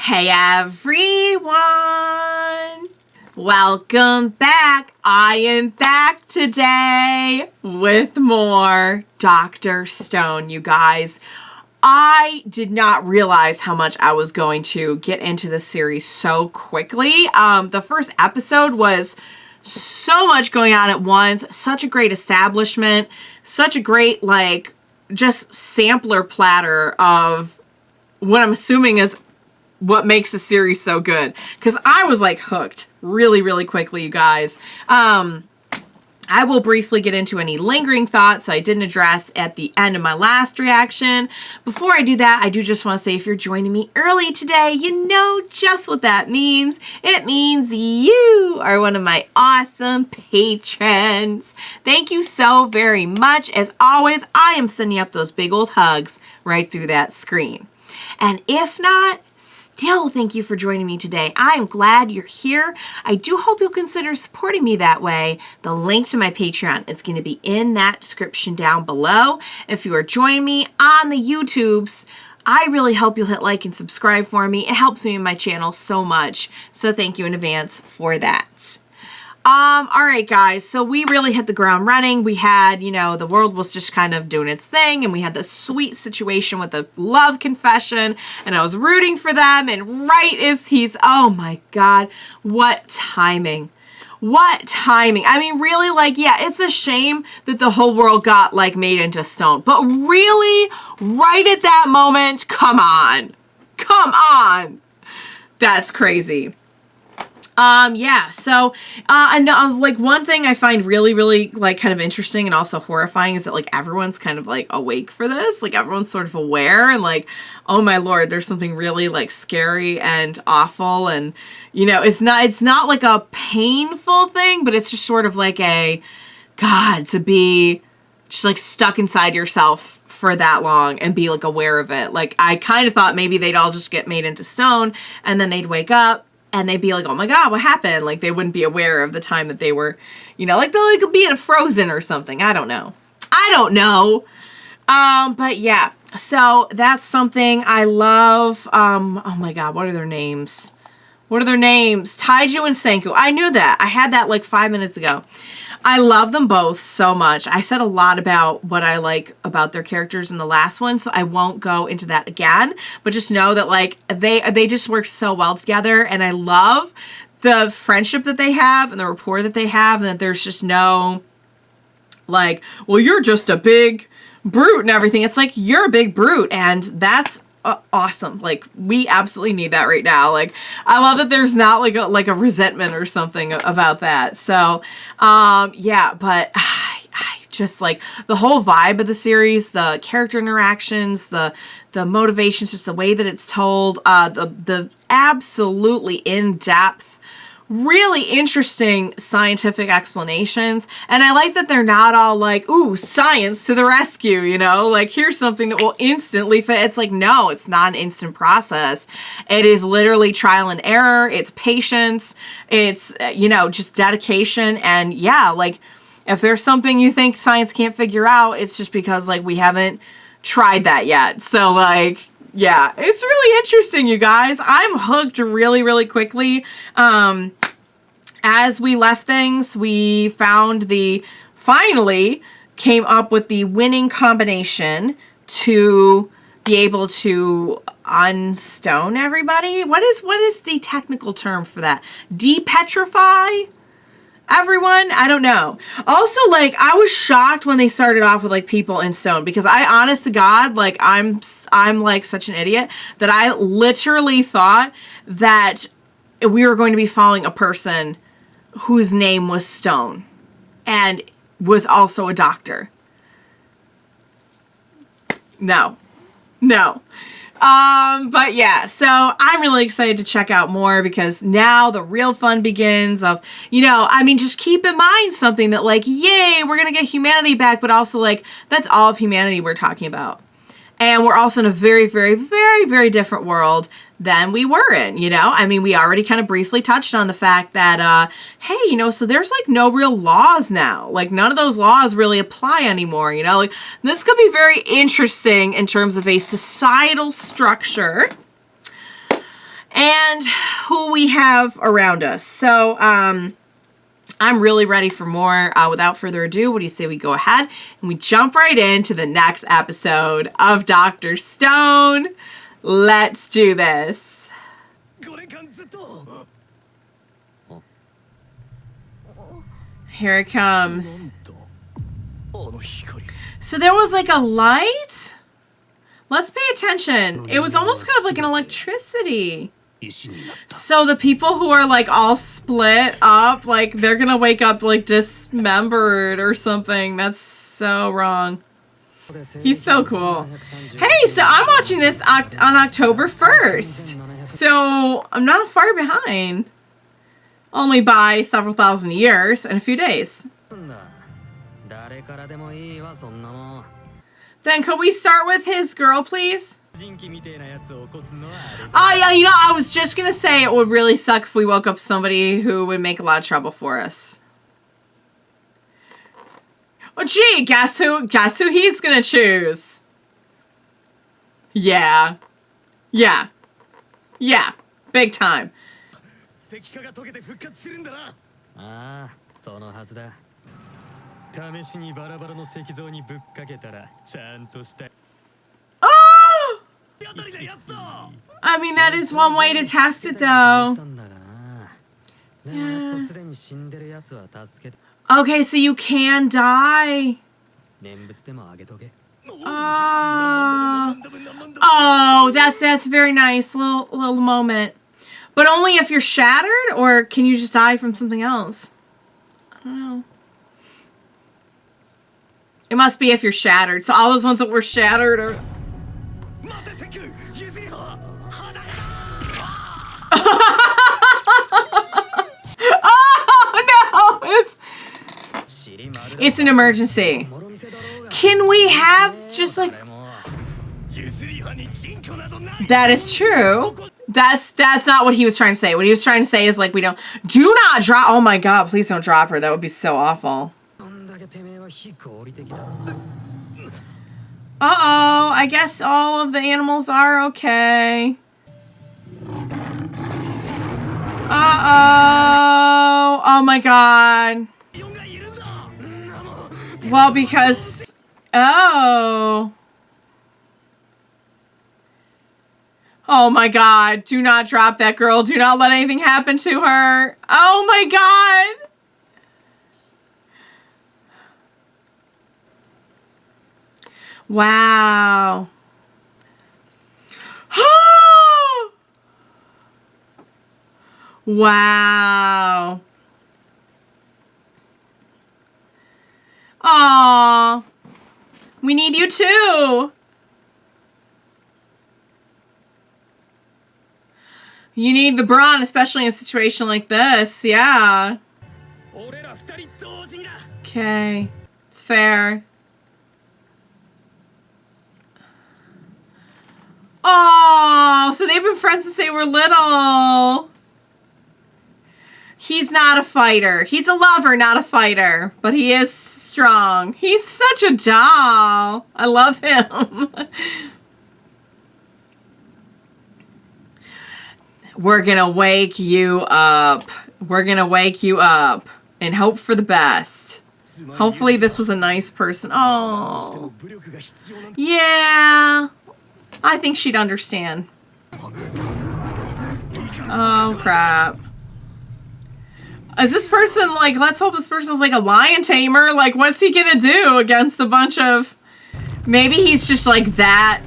Hey everyone! Welcome back. I am back today with more Dr. Stone, you guys. I did not realize how much I was going to get into this series so quickly. The first episode was so much going on at once, such a great establishment, such a great, just sampler platter of what I'm assuming is what makes the series so good. Because I was, hooked really, really quickly, you guys. I will briefly get into any lingering thoughts I didn't address at the end of my last reaction. Before I do that, I do just want to say if you're joining me early today, you know just what that means. It means you are one of my awesome patrons. Thank you so very much. As always, I am sending up those big old hugs right through that screen. And if not, still thank you for joining me today. I am glad you're here. I do hope you'll consider supporting me that way. The link to my Patreon is going to be in that description down below. If you are joining me on the YouTubes, I really hope you'll hit like and subscribe for me. It helps me in my channel so much. So thank you in advance for that. All right, guys, so we really hit the ground running. We had, the world was just kind of doing its thing, and we had this sweet situation with the love confession, and I was rooting for them, and right as oh my God, what timing. What timing. I mean, really, yeah, it's a shame that the whole world got, made into stone, but really, right at that moment, come on. Come on. That's crazy. Yeah, so, one thing I find really, really, kind of interesting and also horrifying is that, everyone's kind of, awake for this. Everyone's sort of aware and, oh my Lord, there's something really, scary and awful. And, it's not like a painful thing, but it's just sort of God, to be just, stuck inside yourself for that long and be, aware of it. I kind of thought maybe they'd all just get made into stone and then they'd wake up. And they'd be oh my God, what happened? They wouldn't be aware of the time that they were, they'll be in a frozen or something. I don't know. But yeah, so that's something I love. Oh my God, what are their names? Taiju and Senku. I knew that. I had that 5 minutes ago. I love them both so much. I said a lot about what I like about their characters in the last one, so I won't go into that again. But just know that they just work so well together, and I love the friendship that they have and the rapport that they have, and that there's just no well, you're just a big brute and everything. It's you're a big brute, and that's awesome. We absolutely need that right now. I love that there's not a resentment or something about that. So, yeah, but I just the whole vibe of the series, the character interactions, the motivations, just the way that it's told, the absolutely in-depth, really interesting scientific explanations. And I like that they're not all ooh, science to the rescue, here's something that will instantly fit. It's no, it's not an instant process. It is literally trial and error. It's patience. It's, just dedication. And yeah, if there's something you think science can't figure out, it's just because we haven't tried that yet. So yeah, it's really interesting, you guys. I'm hooked really, really quickly. As we left things, we finally came up with the winning combination to be able to unstone everybody. What is the technical term for that? Depetrify everyone? I don't know. Also, I was shocked when they started off with people in stone, because I, honest to God, I'm such an idiot that I literally thought that we were going to be following a person whose name was Stone and was also a doctor. No. But yeah, so I'm really excited to check out more, because now the real fun begins of, just keep in mind something that yay, we're going to get humanity back, but also that's all of humanity we're talking about. And we're also in a very, very, very, very different world than we were in, we already kind of briefly touched on the fact that, hey, so there's no real laws now. None of those laws really apply anymore, this could be very interesting in terms of a societal structure. and who we have around us. So, I'm really ready for more. Without further ado, what do you say we go ahead and we jump right into the next episode of Dr. Stone? Let's do this. Here it comes. So there was like a light? Let's pay attention. It was almost kind of like an electricity. So the people who are like all split up, like they're gonna wake up like dismembered or something. That's so wrong. He's so cool. Hey, so I'm watching this on October 1st. So I'm not far behind. Only by several thousand years and a few days. Then could we start with his girl, please? Oh, yeah, you know, I was just gonna say it would really suck if we woke up somebody who would make a lot of trouble for us. Oh, gee, guess who he's gonna choose? Yeah. Yeah. Yeah. Big time. Oh! I mean, that is one way to test it, though. Yeah. Okay, so you can die. Oh, that's very nice. Little moment. But only if you're shattered, or can you just die from something else? I don't know. It must be if you're shattered. So all those ones that were shattered are... Oh, no! It's an emergency. Can we have just like... That is true. That's not what he was trying to say. What he was trying to say is like, we don't... Do not drop... Oh my god, please don't drop her. That would be so awful. Uh-oh, I guess all of the animals are okay. Uh-oh. Oh my god. Well, because... Oh. Oh my god. Do not drop that girl. Do not let anything happen to her. Oh my god. Wow. Wow. Aww. We need you too. You need the brawn, especially in a situation like this. Yeah. Okay. It's fair. Oh, so they've been friends since they were little. He's not a fighter. He's a lover, not a fighter. But he is strong. He's such a doll. I love him. We're gonna wake you up. We're gonna wake you up and hope for the best. Hopefully this was a nice person. Oh. Yeah. I think she'd understand. Oh, crap. Is this person, like, let's hope this person's like a lion tamer. Like, what's he gonna do against a bunch of... Maybe he's just like that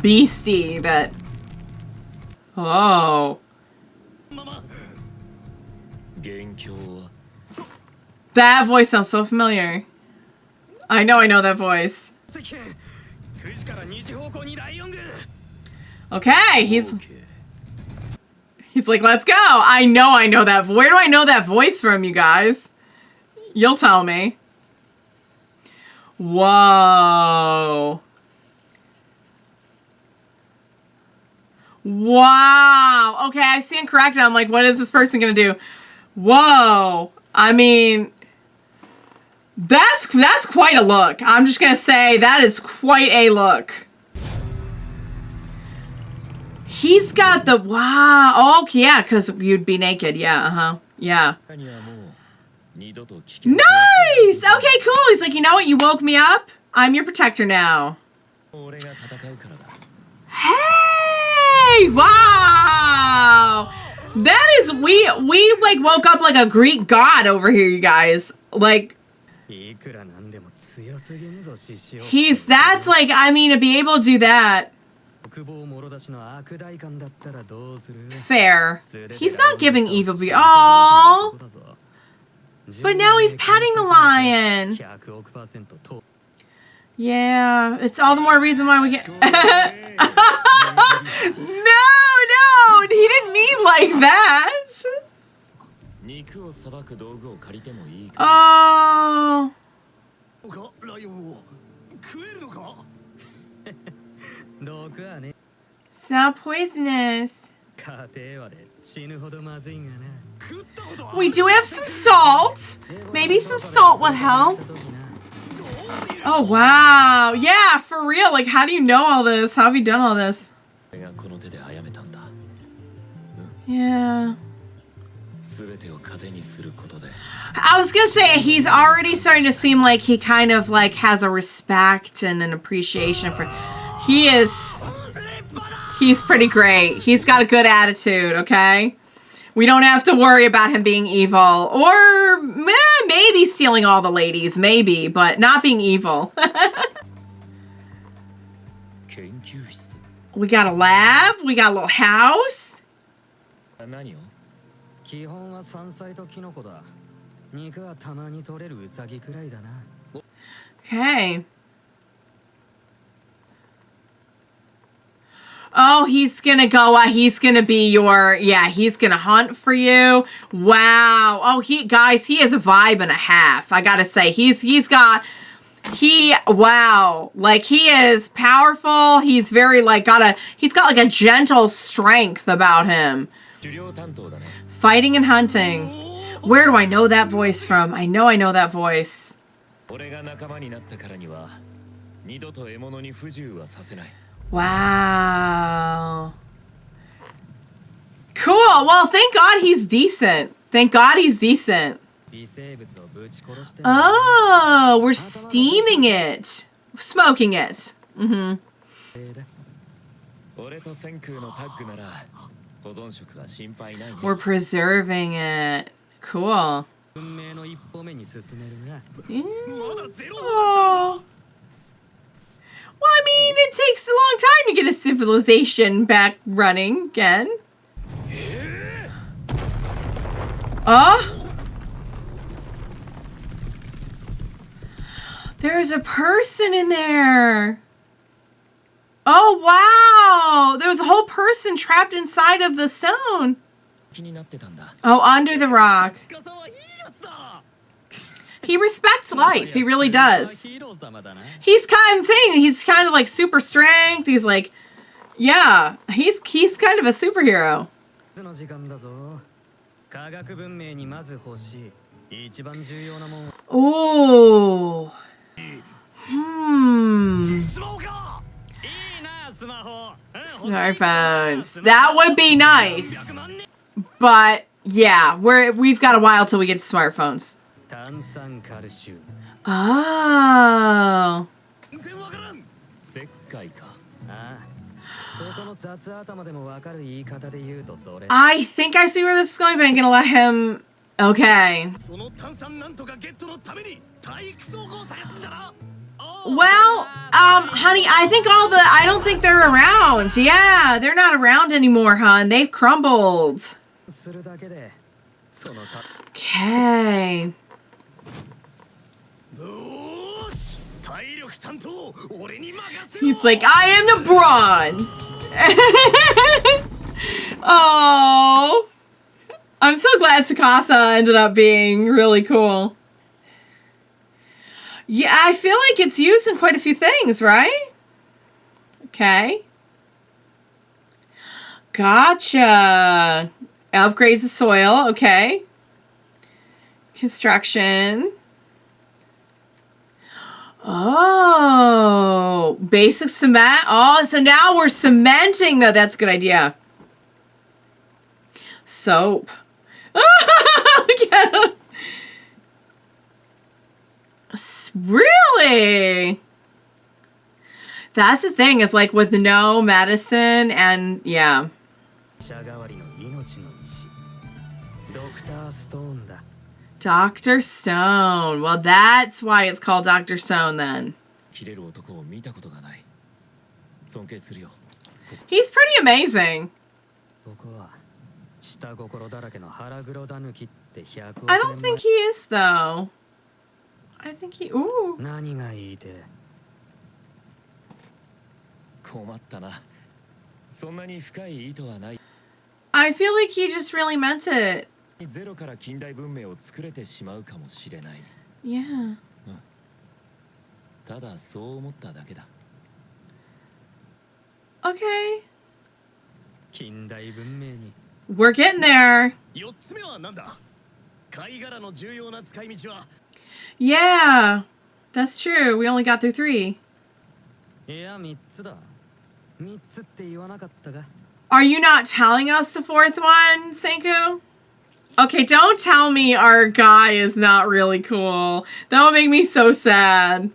beastie that... Oh. That voice sounds so familiar. I know that voice. Okay, he's like, let's go. I know that. Where do I know that voice from, you guys? You'll tell me. Whoa. Wow. Okay, I stand corrected. I'm like, what is this person gonna do? Whoa. I mean, that's quite a look. I'm just gonna say that is quite a look. He's got the, wow. Oh, yeah, because you'd be naked. Yeah, uh-huh. Yeah. Nice! Okay, cool. He's like, you know what? You woke me up. I'm your protector now. Hey! Wow! That is, we like woke up like a Greek god over here, you guys. Like, that's like, I mean, to be able to do that. Fair. He's not giving evil be. Oh, but now he's petting the lion. Yeah, it's all the more reason why we can't. No, he didn't mean like that. Oh. It's not poisonous. We do have some salt. Maybe some salt would help. Oh, wow. Yeah, for real. Like, how do you know all this? How have you done all this? Yeah. I was gonna say, he's already starting to seem like he kind of, like, has a respect and an appreciation for... He's pretty great. He's got a good attitude, okay? We don't have to worry about him being evil. Or maybe stealing all the ladies. Maybe, but not being evil. We got a lab. We got a little house. Okay. Oh, he's gonna go, he's gonna be your, yeah, he's gonna hunt for you. Wow. Oh, guys, he is a vibe and a half. I gotta say, wow. Like, he is powerful. He's very, like, he's got, like, a gentle strength about him. Fighting and hunting. Where do I know that voice from? I know that voice. Wow. Cool. Well, thank God he's decent. Thank God he's decent. Oh, we're steaming it. Smoking it. Mm-hmm. We're preserving it. Cool. Oh. Well, I mean, it takes a long time to get a civilization back running again. Oh? There's a person in there. Oh, wow. There was a whole person trapped inside of the stone. Oh, under the rock. He respects life. He really does. He's kind of saying he's kind of like super strength. He's like, yeah, he's kind of a superhero. Oh. Smartphones. That would be nice. But yeah, we've got a while till we get to smartphones. Oh. I think I see where this is going, but I'm gonna let him. Okay. Well, honey, I don't think they're around. Yeah, they're not around anymore, hon. They've crumbled. Okay. He's like, I am LeBron. Oh. I'm so glad Tsukasa ended up being really cool. Yeah, I feel like it's used in quite a few things, right? Okay. Gotcha. Upgrades the soil. Okay. Construction. Oh, basic cement. Oh, so now we're cementing though. That's a good idea. Soap. Look at him. Really? That's the thing, is like with no medicine and yeah. Dr. Stone. Well, that's why it's called Dr. Stone then. He's pretty amazing. I don't think he is though. I think he. Ooh. I feel like he just really meant it. Yeah. Okay. We're getting there. Yeah, that's true. We only got through 3. Are you not telling us the 4th one, Senku? Okay, don't tell me our guy is not really cool. That would make me so sad.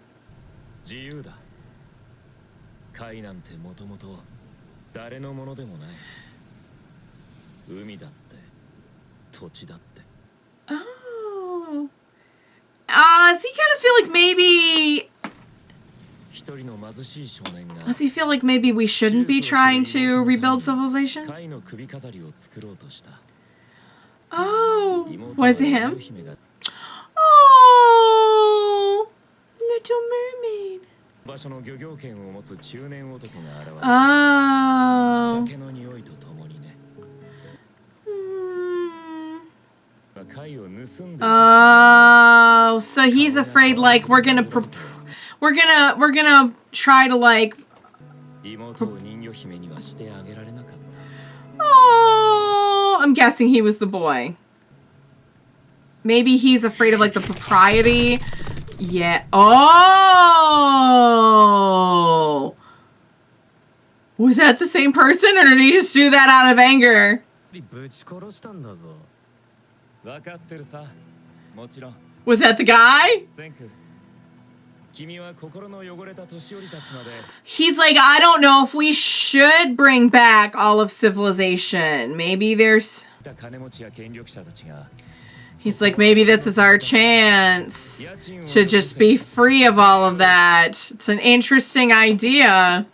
Oh. Does he kind of feel like maybe... Does he feel like maybe we shouldn't be trying to rebuild civilization? Oh, was it him? Oh, Little Mermaid. Oh. Oh, so he's afraid like we're gonna try to like. Oh, I'm guessing he was the boy. Maybe he's afraid of like the propriety. Yeah. Oh. Was that the same person, or did he just do that out of anger? Was that the guy? He's like, I don't know if we should bring back all of civilization. Maybe there's... He's like, maybe this is our chance to just be free of all of that. It's an interesting idea.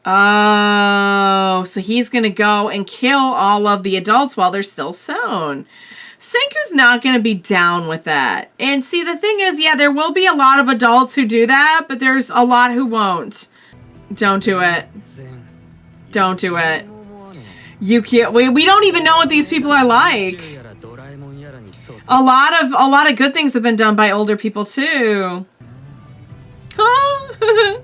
Oh, so he's going to go and kill all of the adults while they're still sewn. Senku's not going to be down with that. And see, the thing is, yeah, there will be a lot of adults who do that, but there's a lot who won't. Don't do it. Don't do it. You can't. We don't even know what these people are like. A lot of good things have been done by older people too. Huh?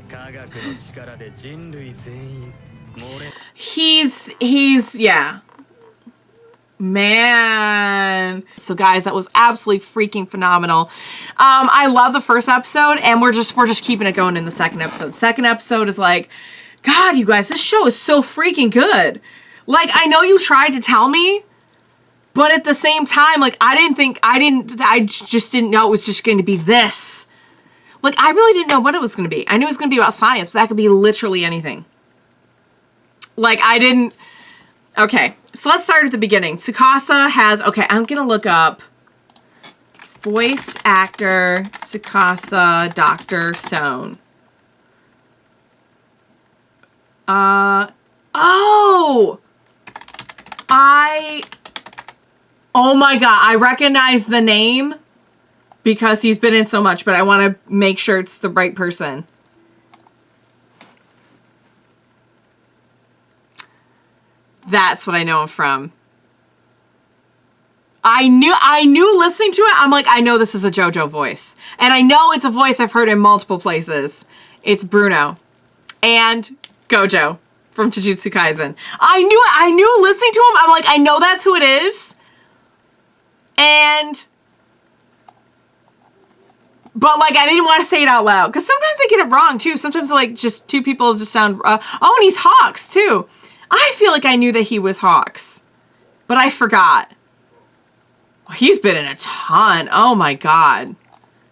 He's yeah. Man. So guys, that was absolutely freaking phenomenal. I love the first episode, and we're just keeping it going in the second episode. Second episode is like, God, you guys, this show is so freaking good. Like, I know you tried to tell me, but at the same time, like, I just didn't know it was just going to be this. Like, I really didn't know what it was going to be. I knew it was going to be about science, but that could be literally anything. Like, I didn't... Okay, so let's start at the beginning. Tsukasa has... Okay, I'm going to look up voice actor Tsukasa Dr. Stone. Oh! Oh my God, I recognize the name because he's been in so much, but I want to make sure it's the right person. That's what I know him from. I knew listening to it, I'm like, I know this is a JoJo voice. And I know it's a voice I've heard in multiple places. It's Bruno. And Gojo from Jujutsu Kaisen. I knew listening to him, I'm like, I know that's who it is. And But, like, I didn't want to say it out loud. Because sometimes I get it wrong, too. Sometimes, like, just two people just sound... oh, and he's Hawks, too. I feel like I knew that he was Hawks. But I forgot. He's been in a ton. Oh, my God.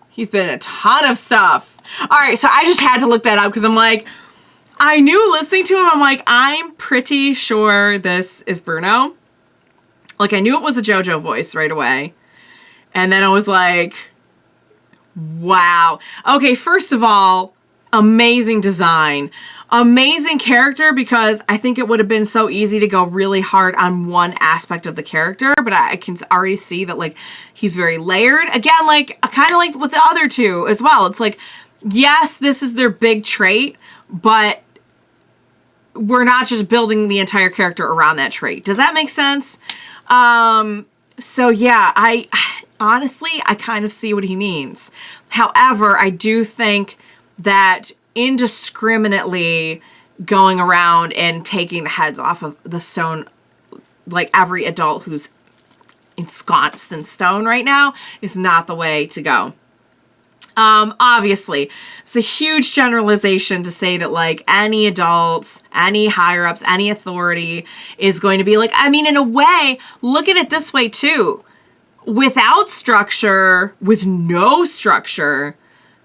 He's been in a ton of stuff. All right, so I just had to look that up. Because I'm like... I knew listening to him, I'm like, I'm pretty sure this is Bruno. Like, I knew it was a JoJo voice right away. And then I was like... Wow. Okay, first of all, amazing design. Amazing character, because I think it would have been so easy to go really hard on one aspect of the character, but I can already see that, like, he's very layered. Again, like, kind of like with the other two as well. It's like, yes, this is their big trait, but we're not just building the entire character around that trait. Does that make sense? So yeah, honestly, I kind of see what he means. However, I do think that indiscriminately going around and taking the heads off of the stone, like every adult who's ensconced in stone right now, is not the way to go. Obviously, it's a huge generalization to say that, like, any adults, any higher-ups, any authority is going to be like, I mean, in a way, look at it this way, too. Without structure, with no structure,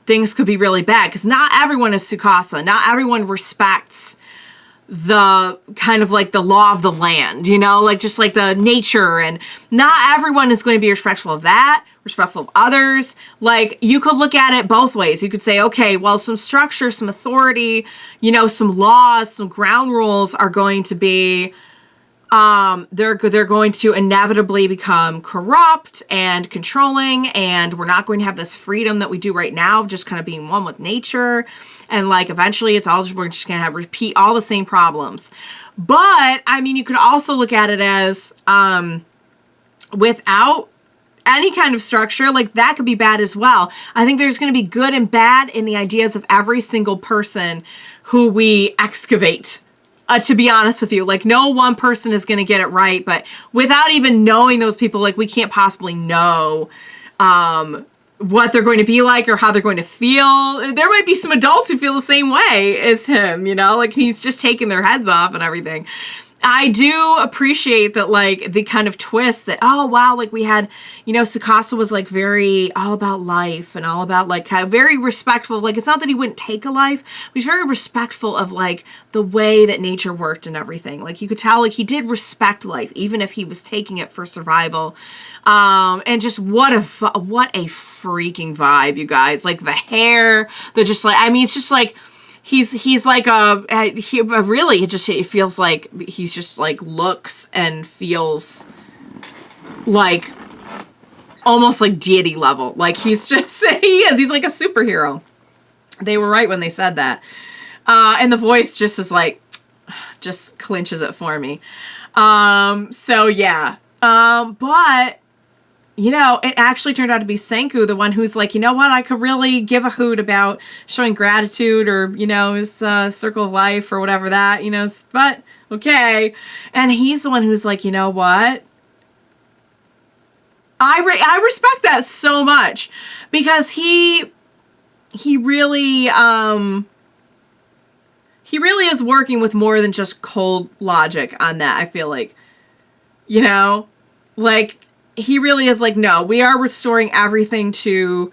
things could be really bad, because not everyone is Tsukasa. Not everyone respects the kind of like the law of the land, you know, like just like the nature, and not everyone is going to be respectful of that, respectful of others. Like, you could look at it both ways. You could say, okay, well, some structure, some authority, you know, some laws, some ground rules are going to be, they're going to inevitably become corrupt and controlling, and we're not going to have this freedom that we do right now, just kind of being one with nature. And, like, eventually it's all just, we're just going to repeat all the same problems. But, I mean, you could also look at it as, without any kind of structure, like, that could be bad as well. I think there's going to be good and bad in the ideas of every single person who we excavate. To be honest with you, like, no one person is going to get it right, but without even knowing those people, like, we can't possibly know, what they're going to be like or how they're going to feel. There might be some adults who feel the same way as him, you know, like, he's just taking their heads off and everything. I do appreciate that, like, the kind of twist that, oh, wow, like, we had, you know, Tsukasa was, like, very all about life and all about, like, kind of very respectful. Like, it's not that he wouldn't take a life, but he's very respectful of, like, the way that nature worked and everything. Like, you could tell, like, he did respect life, even if he was taking it for survival. And just what a freaking vibe, you guys. Like, the hair, the just, like, I mean, it's just, like, He's like really, it feels like he's just, like, looks and feels like almost like deity level. Like, he's like a superhero. They were right when they said that. And the voice just is like, just clinches it for me. So yeah. But, you know, it actually turned out to be Senku, the one who's like, you know what, I could really give a hoot about showing gratitude, or, you know, his circle of life or whatever that, you know, but okay. And he's the one who's like, you know what? I respect that so much, because he really is working with more than just cold logic on that, I feel like, you know, like, he really is like, no, we are restoring everything to,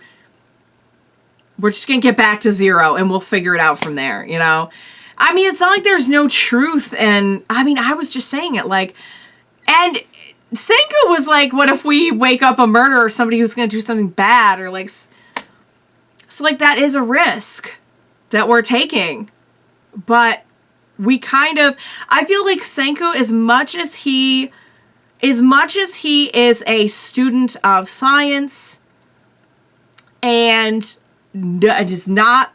we're just going to get back to zero and we'll figure it out from there, you know? I mean, it's not like there's no truth. And I mean, I was just saying it, like, and Senku was like, what if we wake up a murderer or somebody who's going to do something bad, or like, so like, that is a risk that we're taking. But we kind of, I feel like Senku, as much as he is a student of science and is not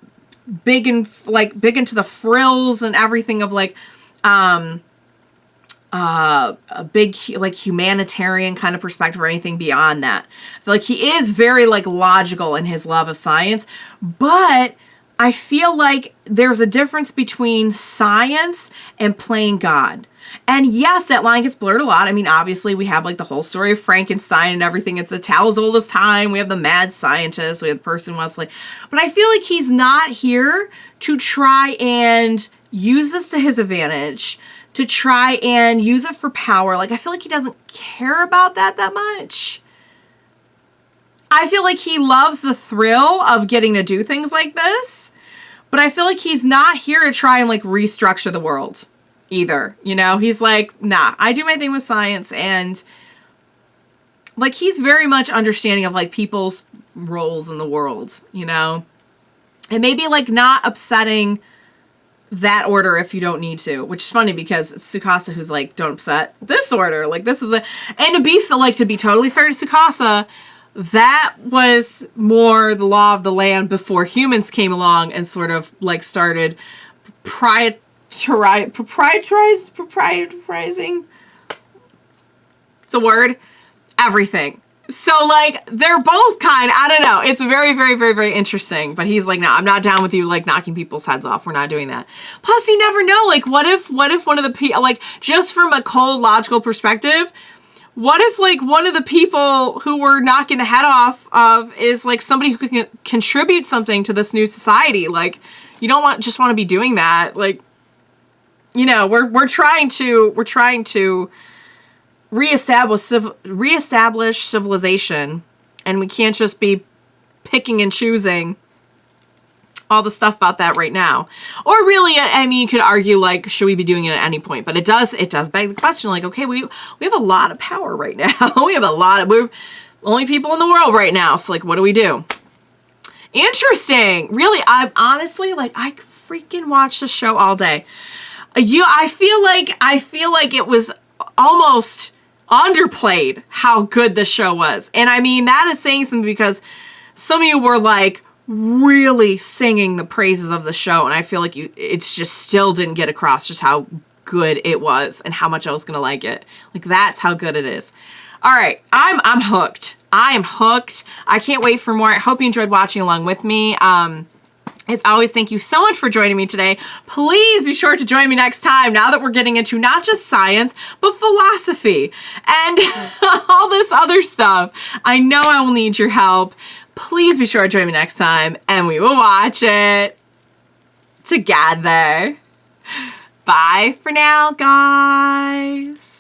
big into the frills and everything of, like, a big, like, humanitarian kind of perspective or anything beyond that. I feel like he is very, like, logical in his love of science, but I feel like there's a difference between science and playing God. And yes, that line gets blurred a lot. I mean, obviously, we have like the whole story of Frankenstein and everything. It's a tale as old as time. We have the mad scientist. We have the person who wants to like... But I feel like he's not here to try and use this to his advantage, to try and use it for power. Like, I feel like he doesn't care about that much. I feel like he loves the thrill of getting to do things like this, but I feel like he's not here to try and like restructure the world either. You know, he's like, nah, I do my thing with science, and like he's very much understanding of like people's roles in the world, you know, and maybe like not upsetting that order if you don't need to, which is funny because it's Tsukasa who's like, don't upset this order. Like this is and to be totally fair to Tsukasa, that was more the law of the land before humans came along and sort of like started proprietizing. It's a word. Everything. So like they're both I don't know. It's very, very, very, very interesting. But he's like, no, I'm not down with you like knocking people's heads off. We're not doing that. Plus, you never know. Like, what if one of the people, like, just from a cold logical perspective, what if, like, one of the people who we're knocking the head off of is, like, somebody who can contribute something to this new society? Like, you don't just want to be doing that. Like, you know, we're trying to reestablish civilization, and we can't just be picking and choosing all the stuff about that right now. Or really, I mean, you could argue, like, should we be doing it at any point? But it does beg the question, like, okay, we have a lot of power right now. We're only people in the world right now. So, like, what do we do? Interesting. Really, I'm honestly, like, I freaking watched the show all day. I feel like it was almost underplayed how good the show was. And I mean, that is saying something because some of you were, like, really singing the praises of the show, and I feel like it's just still didn't get across just how good it was and how much I was gonna like it. Like, that's how good it is. All right, I'm hooked. I am hooked. I can't wait for more. I hope you enjoyed watching along with me. As always, thank you so much for joining me today. Please be sure to join me next time, now that we're getting into not just science, but philosophy and all this other stuff. I know I will need your help. Please be sure to join me next time, and we will watch it together. Bye for now, guys.